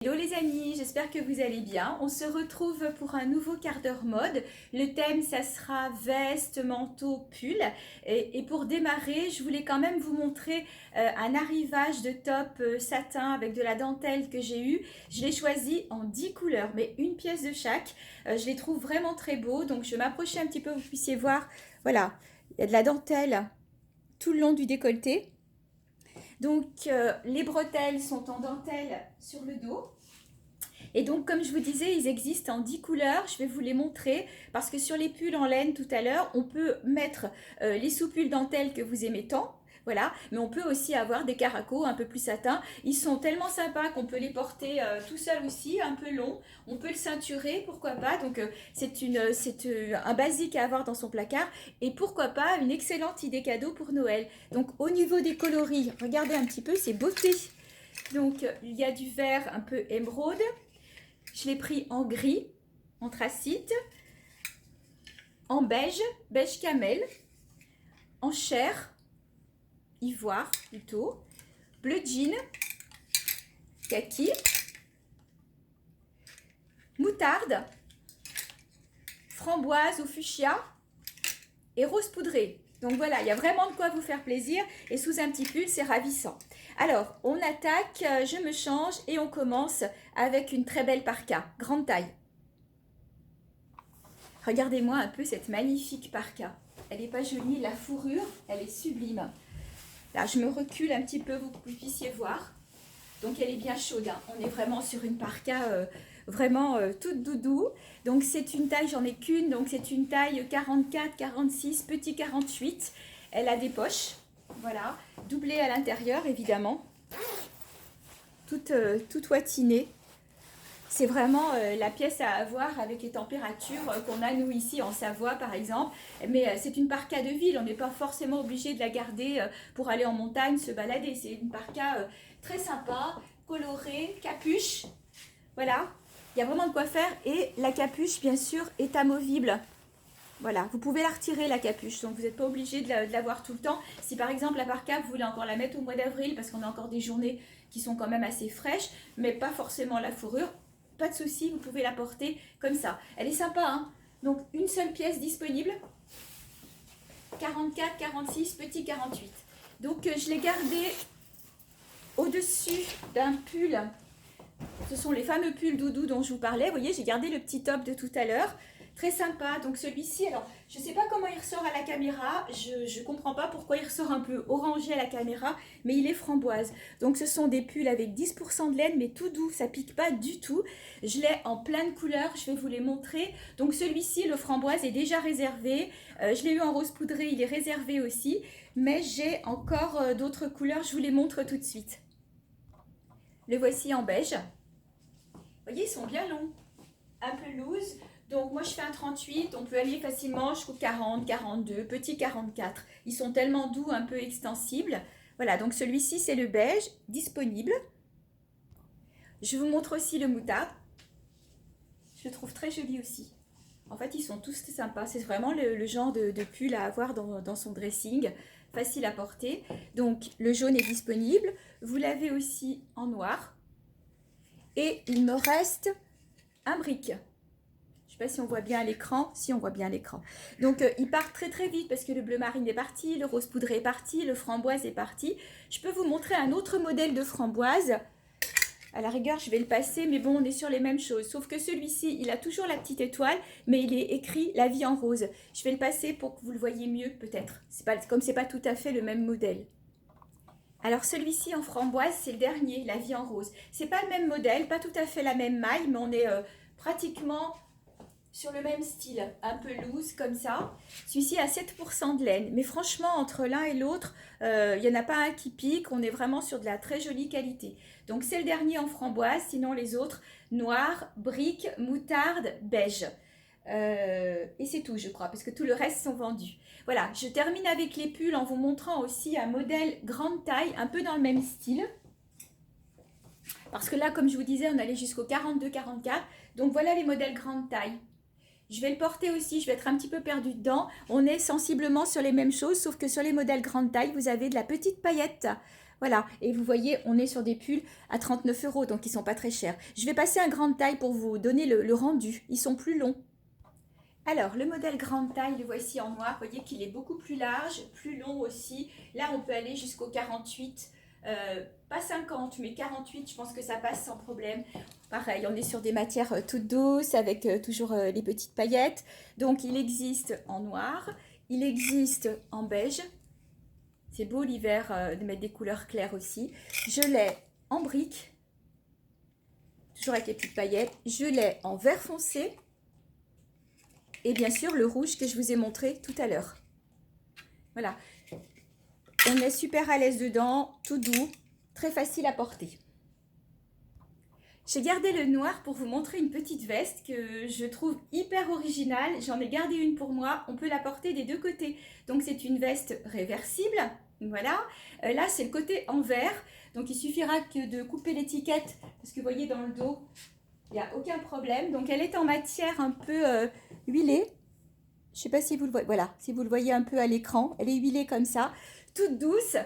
Hello les amis, j'espère que vous allez bien. On se retrouve pour un nouveau quart d'heure mode. Le thème, ça sera veste, manteau, pull. Et pour démarrer, je voulais quand même vous montrer un arrivage de top satin avec de la dentelle que j'ai eu. Je l'ai choisi en 10 couleurs, mais une pièce de chaque. Je les trouve vraiment très beaux. Donc je vais m'approcher un petit peu, vous puissiez voir. Voilà, il y a de la dentelle tout le long du décolleté. Donc les bretelles sont en dentelle sur le dos. Et donc comme je vous disais, ils existent en 10 couleurs. Je vais vous les montrer parce que sur les pulls en laine tout à l'heure, on peut mettre les sous-pulls dentelle que vous aimez tant. Voilà, mais on peut aussi avoir des caracos un peu plus satin. Ils sont tellement sympas qu'on peut les porter tout seul aussi, un peu long. On peut le ceinturer, pourquoi pas. Donc c'est un basique à avoir dans son placard. Et pourquoi pas une excellente idée cadeau pour Noël. Donc au niveau des coloris, regardez un petit peu, c'est beauté. Donc il y a du vert un peu émeraude. Je l'ai pris en gris, anthracite, en beige, beige camel, en chair, ivoire plutôt, bleu jean, kaki, moutarde, framboise ou fuchsia et rose poudré. Donc voilà, il y a vraiment de quoi vous faire plaisir et sous un petit pull, c'est ravissant. Alors, on attaque, je me change et on commence avec une très belle parka, grande taille. Regardez-moi un peu cette magnifique parka. Elle n'est pas jolie, la fourrure, elle est sublime. Là, je me recule un petit peu, vous puissiez voir. Donc, elle est bien chaude. Hein. On est vraiment sur une parka vraiment toute doudou. Donc, c'est une taille, j'en ai qu'une. Donc, c'est une taille 44, 46, petit 48. Elle a des poches. Voilà. Doublée à l'intérieur, évidemment. Toute ouatinée. C'est vraiment la pièce à avoir avec les températures qu'on a nous ici en Savoie par exemple. Mais c'est une parka de ville, on n'est pas forcément obligé de la garder pour aller en montagne, se balader. C'est une parka très sympa, colorée, capuche. Voilà, il y a vraiment de quoi faire. Et la capuche bien sûr est amovible. Voilà, vous pouvez la retirer la capuche, donc vous n'êtes pas obligé de l'avoir tout le temps. Si par exemple la parka, vous voulez encore la mettre au mois d'avril parce qu'on a encore des journées qui sont quand même assez fraîches, mais pas forcément la fourrure, pas de souci, vous pouvez la porter comme ça. Elle est sympa, hein. Donc une seule pièce disponible, 44, 46, petit 48. Donc je l'ai gardé au-dessus d'un pull. Ce sont les fameux pulls doudou dont je vous parlais. Vous voyez, j'ai gardé le petit top de tout à l'heure. Très sympa. Donc celui-ci, alors je ne sais pas comment il ressort à la caméra. Je ne comprends pas pourquoi il ressort un peu orangé à la caméra, mais il est framboise. Donc ce sont des pulls avec 10% de laine, mais tout doux. Ça pique pas du tout. Je l'ai en plein de couleurs. Je vais vous les montrer. Donc celui-ci, le framboise, est déjà réservé. Je l'ai eu en rose poudré. Il est réservé aussi. Mais j'ai encore d'autres couleurs. Je vous les montre tout de suite. Le voici en beige. Vous voyez, ils sont bien longs, un peu loose. Donc moi je fais un 38, on peut aller facilement jusqu'au 40, 42, petit 44. Ils sont tellement doux, un peu extensibles. Voilà, donc celui-ci c'est le beige, disponible. Je vous montre aussi le moutarde. Je le trouve très joli aussi. En fait, ils sont tous sympas. C'est vraiment le genre de pull à avoir dans son dressing. Facile à porter. Donc le jaune est disponible. Vous l'avez aussi en noir. Et il me reste un brick. Je ne sais pas si on voit bien à l'écran. Si, on voit bien à l'écran. Donc, il part très très vite parce que le bleu marine est parti, le rose poudré est parti, le framboise est parti. Je peux vous montrer un autre modèle de framboise. À la rigueur, je vais le passer, mais bon, on est sur les mêmes choses. Sauf que celui-ci, il a toujours la petite étoile, mais il est écrit La vie en rose. Je vais le passer pour que vous le voyez mieux, peut-être. Comme c'est pas tout à fait le même modèle. Alors celui-ci en framboise, c'est le dernier, La vie en rose. C'est pas le même modèle, pas tout à fait la même maille, mais on est pratiquement sur le même style, un peu loose comme ça. Celui-ci a 7% de laine, mais franchement, entre l'un et l'autre, il n'y en a pas un qui pique, on est vraiment sur de la très jolie qualité. Donc c'est le dernier en framboise, sinon les autres, noir, brique, moutarde, beige. Et c'est tout, je crois, parce que tout le reste sont vendus. Voilà, je termine avec les pulls en vous montrant aussi un modèle grande taille, un peu dans le même style. Parce que là, comme je vous disais, on allait jusqu'au 42-44. Donc voilà les modèles grande taille. Je vais le porter aussi, je vais être un petit peu perdue dedans. On est sensiblement sur les mêmes choses, sauf que sur les modèles grande taille, vous avez de la petite paillette. Voilà, et vous voyez, on est sur des pulls à 39 euros, donc ils sont pas très chers. Je vais passer un grande taille pour vous donner le rendu. Ils sont plus longs. Alors, le modèle grande taille, le voici en noir. Vous voyez qu'il est beaucoup plus large, plus long aussi. Là, on peut aller jusqu'au 48. Pas 50, mais 48, je pense que ça passe sans problème. Pareil, on est sur des matières toutes douces, avec toujours les petites paillettes. Donc, il existe en noir, il existe en beige. C'est beau l'hiver de mettre des couleurs claires aussi. Je l'ai en brique, toujours avec les petites paillettes. Je l'ai en vert foncé. Et bien sûr, le rouge que je vous ai montré tout à l'heure. Voilà. On est super à l'aise dedans, tout doux, très facile à porter. J'ai gardé le noir pour vous montrer une petite veste que je trouve hyper originale. J'en ai gardé une pour moi. On peut la porter des deux côtés. Donc, c'est une veste réversible. Voilà. Là, c'est le côté en vert. Donc, il suffira que de couper l'étiquette. Parce que vous voyez dans le dos, il n'y a aucun problème. Donc, elle est en matière un peu huilée. Je ne sais pas si vous le voyez. Voilà, si vous le voyez un peu à l'écran. Elle est huilée comme ça. Toute douce.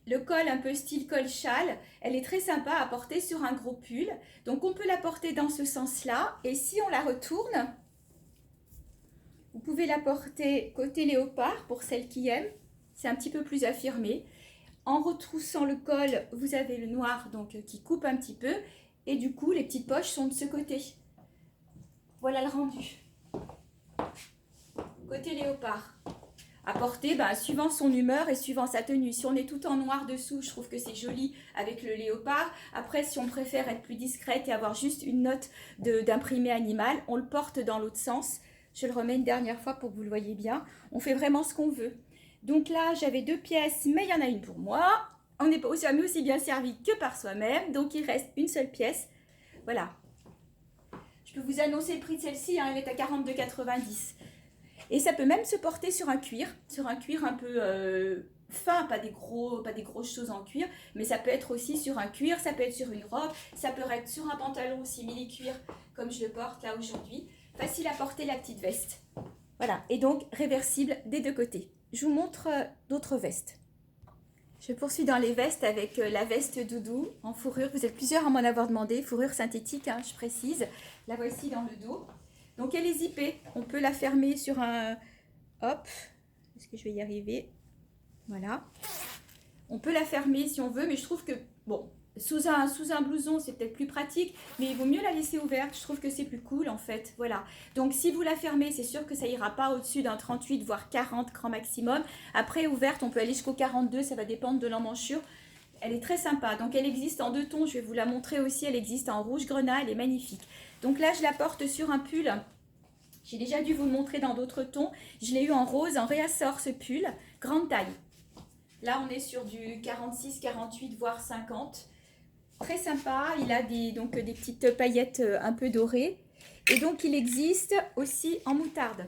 Le col un peu style col châle, elle est très sympa à porter sur un gros pull. Donc on peut la porter dans ce sens-là. Et si on la retourne, vous pouvez la porter côté léopard pour celles qui aiment. C'est un petit peu plus affirmé. En retroussant le col, vous avez le noir donc qui coupe un petit peu. Et du coup, les petites poches sont de ce côté. Voilà le rendu. Côté léopard. À porter suivant son humeur et suivant sa tenue. Si on est tout en noir dessous, je trouve que c'est joli avec le léopard. Après, si on préfère être plus discrète et avoir juste une note d'imprimé animal, on le porte dans l'autre sens. Je le remets une dernière fois pour que vous le voyez bien. On fait vraiment ce qu'on veut. Donc là, j'avais 2 pièces, mais il y en a une pour moi. On n'est pas jamais aussi bien servi que par soi-même. Donc, il reste une seule pièce. Voilà. Je peux vous annoncer le prix de celle-ci. Elle est à 42,90 €. Et ça peut même se porter sur un cuir un peu fin, pas des grosses choses en cuir, mais ça peut être aussi sur un cuir, ça peut être sur une robe, ça peut être sur un pantalon aussi mini-cuir, comme je le porte là aujourd'hui. Facile à porter la petite veste. Voilà, et donc réversible des deux côtés. Je vous montre d'autres vestes. Je poursuis dans les vestes avec la veste doudou en fourrure. Vous êtes plusieurs à m'en avoir demandé, fourrure synthétique, hein, je précise. La voici dans le dos. Donc elle est zippée, on peut la fermer sur un... Hop, est-ce que je vais y arriver? Voilà. On peut la fermer si on veut, mais je trouve que, bon, sous un blouson, c'est peut-être plus pratique, mais il vaut mieux la laisser ouverte. Je trouve que c'est plus cool, en fait. Voilà. Donc si vous la fermez, c'est sûr que ça ira pas au-dessus d'un 38, voire 40 grand maximum. Après, ouverte, on peut aller jusqu'au 42, ça va dépendre de l'emmanchure. Elle est très sympa. Donc elle existe en 2 tons, je vais vous la montrer aussi. Elle existe en rouge grenat, elle est magnifique. Donc là, je la porte sur un pull. J'ai déjà dû vous le montrer dans d'autres tons. Je l'ai eu en rose, en réassort ce pull, grande taille. Là, on est sur du 46, 48, voire 50. Très sympa. Il a donc des petites paillettes un peu dorées. Et donc, il existe aussi en moutarde.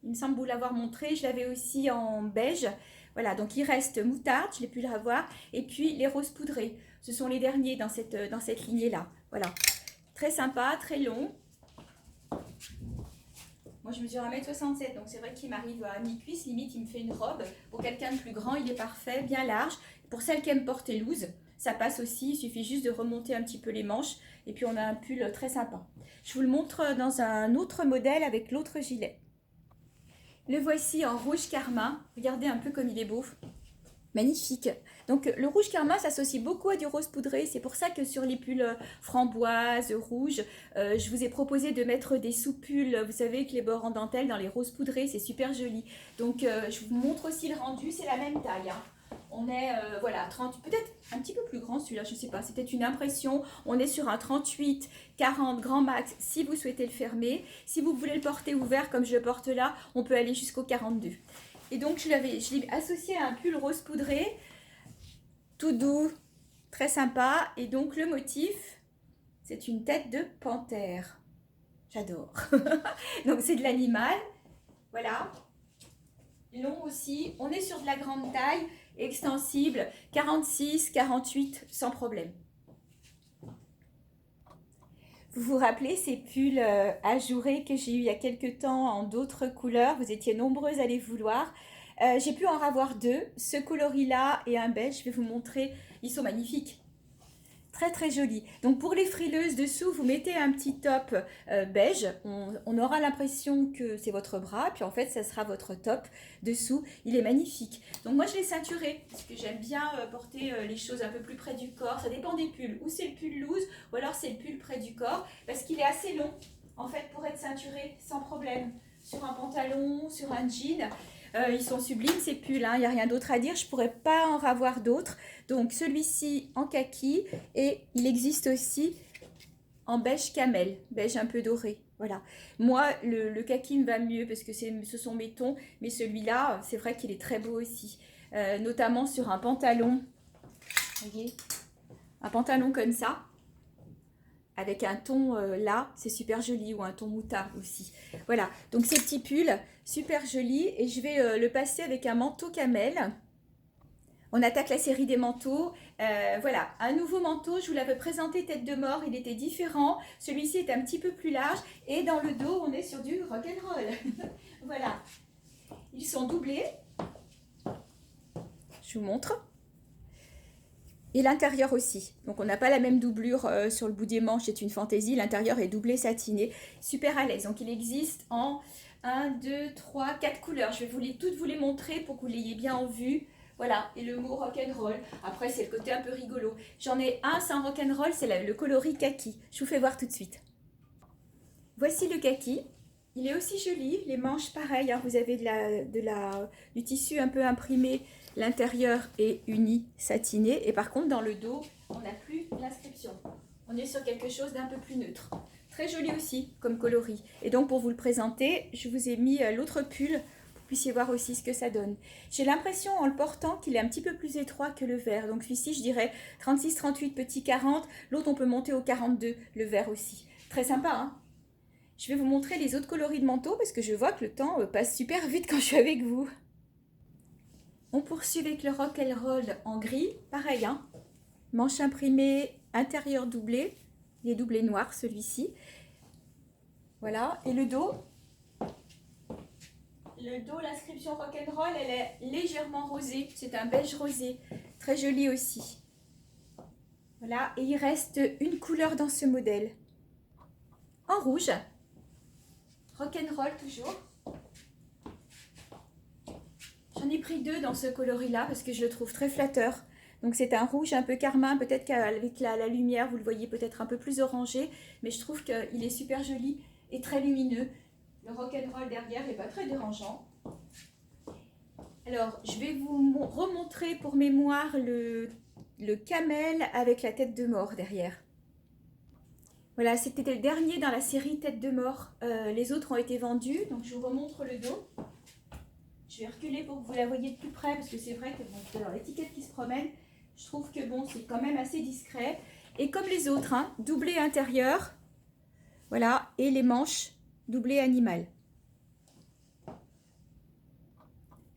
Il me semble vous l'avoir montré. Je l'avais aussi en beige. Voilà, donc il reste moutarde, je l'ai pu l'avoir. Et puis, les roses poudrées. Ce sont les derniers dans cette lignée-là. Voilà. Très sympa, très long. Moi, je mesure 1,67 m, donc c'est vrai qu'il m'arrive à mi-cuisse, limite, il me fait une robe. Pour quelqu'un de plus grand, il est parfait, bien large. Pour celles qui aiment porter loose, ça passe aussi, il suffit juste de remonter un petit peu les manches. Et puis, on a un pull très sympa. Je vous le montre dans un autre modèle avec l'autre gilet. Le voici en rouge carmin. Regardez un peu comme il est beau. Magnifique. Donc le rouge carmin s'associe beaucoup à du rose poudré. C'est pour ça que sur les pulls framboise, rouge, je vous ai proposé de mettre des sous-pulls. Vous savez, avec les bords en dentelle dans les roses poudrées, c'est super joli. Donc je vous montre aussi le rendu. C'est la même taille. Hein. On est, voilà, 30, peut-être un petit peu plus grand celui-là, je ne sais pas. C'était une impression. On est sur un 38, 40 grand max si vous souhaitez le fermer. Si vous voulez le porter ouvert comme je le porte là, on peut aller jusqu'au 42. Et donc, je l'ai associé à un pull rose poudré, tout doux, très sympa. Et donc, le motif, c'est une tête de panthère. J'adore. Donc, c'est de l'animal. Voilà. Long aussi. On est sur de la grande taille, extensible, 46, 48, sans problème. Vous vous rappelez ces pulls ajourés que j'ai eu il y a quelques temps en d'autres couleurs? Vous étiez nombreuses à les vouloir. J'ai pu en avoir deux, ce coloris-là et un beige. Je vais vous montrer, ils sont magnifiques. Très très joli. Donc pour les frileuses dessous, vous mettez un petit top beige. On aura l'impression que c'est votre bras, puis en fait ça sera votre top dessous. Il est magnifique. Donc moi je l'ai ceinturé parce que j'aime bien porter les choses un peu plus près du corps. Ça dépend des pulls. Ou c'est le pull loose ou alors c'est le pull près du corps parce qu'il est assez long en fait pour être ceinturé sans problème. Sur un pantalon, sur un jean. Ils sont sublimes ces pulls, hein. Il n'y a rien d'autre à dire, je ne pourrais pas en avoir d'autres. Donc celui-ci en kaki et il existe aussi en beige camel, beige un peu doré. Voilà. Moi, le kaki me va mieux parce que ce sont mes tons, mais celui-là, c'est vrai qu'il est très beau aussi. Notamment sur un pantalon, vous voyez, un pantalon comme ça. Avec un ton là, c'est super joli, ou un ton moutarde aussi. Voilà, donc ces petits pulls, super jolis. Et je vais le passer avec un manteau camel. On attaque la série des manteaux. Voilà, un nouveau manteau, je vous l'avais présenté tête de mort, il était différent. Celui-ci est un petit peu plus large. Et dans le dos, on est sur du rock'n'roll. Voilà, ils sont doublés. Je vous montre. Et l'intérieur aussi. Donc on n'a pas la même doublure sur le bout des manches, c'est une fantaisie. L'intérieur est doublé satiné, super à l'aise. Donc il existe en 1, 2, 3, 4 couleurs. Je vais toutes vous les montrer pour que vous l'ayez bien en vue. Voilà, et le mot rock'n'roll. Après c'est le côté un peu rigolo. J'en ai un sans rock'n'roll, c'est le coloris kaki. Je vous fais voir tout de suite. Voici le kaki. Il est aussi joli, les manches pareil, hein, vous avez du tissu un peu imprimé, l'intérieur est uni, satiné, et par contre dans le dos, on n'a plus l'inscription. On est sur quelque chose d'un peu plus neutre. Très joli aussi comme coloris. Et donc pour vous le présenter, je vous ai mis l'autre pull pour que vous puissiez voir aussi ce que ça donne. J'ai l'impression en le portant qu'il est un petit peu plus étroit que le vert. Donc celui-ci je dirais 36-38, petit 40, l'autre on peut monter au 42, le vert aussi. Très sympa, hein? Je vais vous montrer les autres coloris de manteau parce que je vois que le temps passe super vite quand je suis avec vous. On poursuit avec le rock'n'roll en gris, pareil, hein. Manche imprimée, intérieur doublé, il est doublé noir celui-ci. Voilà, et le dos, l'inscription rock'n'roll, elle est légèrement rosée, c'est un beige rosé, très joli aussi. Voilà, et il reste une couleur dans ce modèle, en rouge. Rock'n'roll toujours. J'en ai pris deux dans ce coloris-là parce que je le trouve très flatteur. Donc c'est un rouge un peu carmin, peut-être qu'avec la lumière, vous le voyez peut-être un peu plus orangé, mais je trouve qu'il est super joli et très lumineux. Le rock'n'roll derrière n'est pas très dérangeant. Alors, je vais vous remontrer pour mémoire le camel avec la tête de mort derrière. Voilà, c'était le dernier dans la série tête de mort. Les autres ont été vendus, donc je vous remontre le dos. Je vais reculer pour que vous la voyez de plus près, parce que c'est vrai que bon, dans l'étiquette qui se promène, je trouve que bon, c'est quand même assez discret. Et comme les autres, hein, doublé intérieur, voilà, et les manches doublé animal.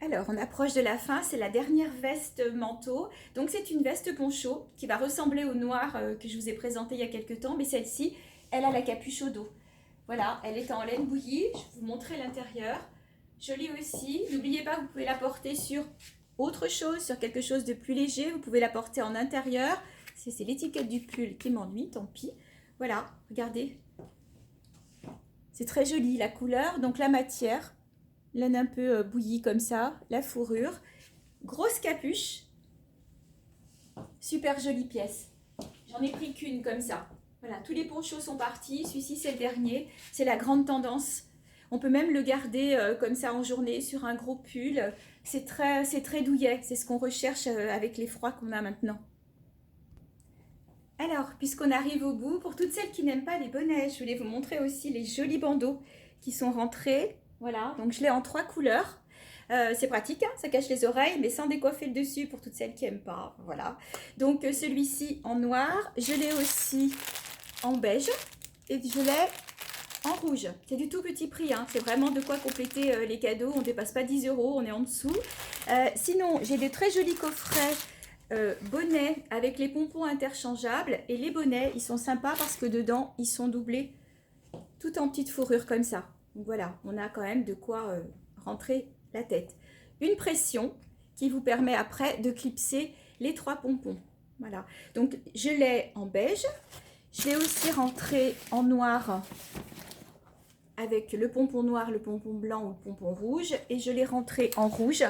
Alors, on approche de la fin, c'est la dernière veste manteau. Donc, c'est une veste poncho qui va ressembler au noir que je vous ai présenté il y a quelques temps, mais celle-ci, elle a la capuche au dos. Voilà, elle est en laine bouillie, je vais vous montrer l'intérieur. Jolie aussi, n'oubliez pas, vous pouvez la porter sur autre chose, sur quelque chose de plus léger. Vous pouvez la porter en intérieur. C'est l'étiquette du pull qui m'ennuie, tant pis. Voilà, regardez. C'est très joli, la couleur, donc la matière. Laine un peu bouillie comme ça, la fourrure, grosse capuche, super jolie pièce. J'en ai pris qu'une comme ça. Voilà, tous les ponchos sont partis, celui-ci c'est le dernier, c'est la grande tendance. On peut même le garder comme ça en journée sur un gros pull. C'est très douillet, c'est ce qu'on recherche avec les froids qu'on a maintenant. Alors, puisqu'on arrive au bout, pour toutes celles qui n'aiment pas les bonnets, je voulais vous montrer aussi les jolis bandeaux qui sont rentrés. Voilà, donc je l'ai en 3 couleurs. C'est pratique, hein, ça cache les oreilles, mais sans décoiffer le dessus pour toutes celles qui n'aiment pas. Voilà. Donc celui-ci en noir, je l'ai aussi en beige et je l'ai en rouge. C'est du tout petit prix, hein. C'est vraiment de quoi compléter les cadeaux. On ne dépasse pas 10 €, on est en dessous. Sinon, j'ai des très jolis coffrets bonnets avec les pompons interchangeables. Et les bonnets, ils sont sympas parce que dedans, ils sont doublés tout en petite fourrure comme ça. Donc voilà, on a quand même de quoi rentrer la tête. une pression qui vous permet après de clipser les 3 pompons. Voilà, donc je l'ai en beige, je l'ai aussi rentré en noir avec le pompon noir, le pompon blanc ou le pompon rouge, et je l'ai rentré en rouge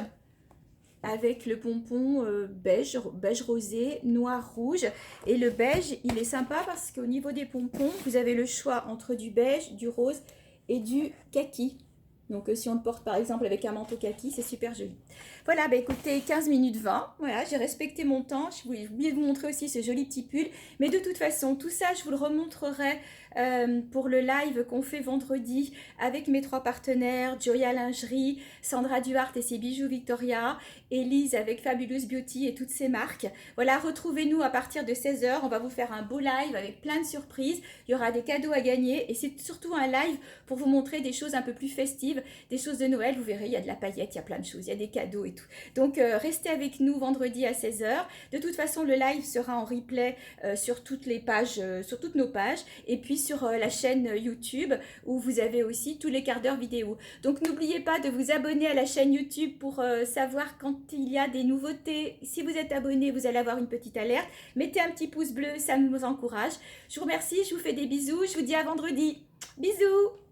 avec le pompon beige, beige rosé, noir rouge. Et le beige, il est sympa parce qu'au niveau des pompons, vous avez le choix entre du beige, du rose et du kaki. Donc si on le porte par exemple avec un manteau kaki, c'est super joli. Voilà, bah écoutez, 15 minutes 20. Voilà, j'ai respecté mon temps. Je voulais oublier de vous montrer aussi ce joli petit pull. Mais de toute façon, tout ça, je vous le remontrerai pour le live qu'on fait vendredi avec mes 3 partenaires, Joya Lingerie, Sandra Duarte et ses bijoux Victoria, Elise avec Fabulous Beauty et toutes ses marques. Voilà, retrouvez-nous à partir de 16 h. On va vous faire un beau live avec plein de surprises. Il y aura des cadeaux à gagner et c'est surtout un live pour vous montrer des choses un peu plus festives, des choses de Noël. Vous verrez, il y a de la paillette, il y a plein de choses, il y a des cadeaux et tout. Donc restez avec nous vendredi à 16 h. De toute façon, le live sera en replay sur toutes les pages, sur toutes nos pages, et puis sur la chaîne YouTube où vous avez aussi tous les quarts d'heure vidéo. Donc n'oubliez pas de vous abonner à la chaîne YouTube pour savoir quand il y a des nouveautés. Si vous êtes abonné, vous allez avoir une petite alerte. Mettez un petit pouce bleu, ça nous encourage. Je vous remercie, je vous fais des bisous, je vous dis à vendredi. Bisous!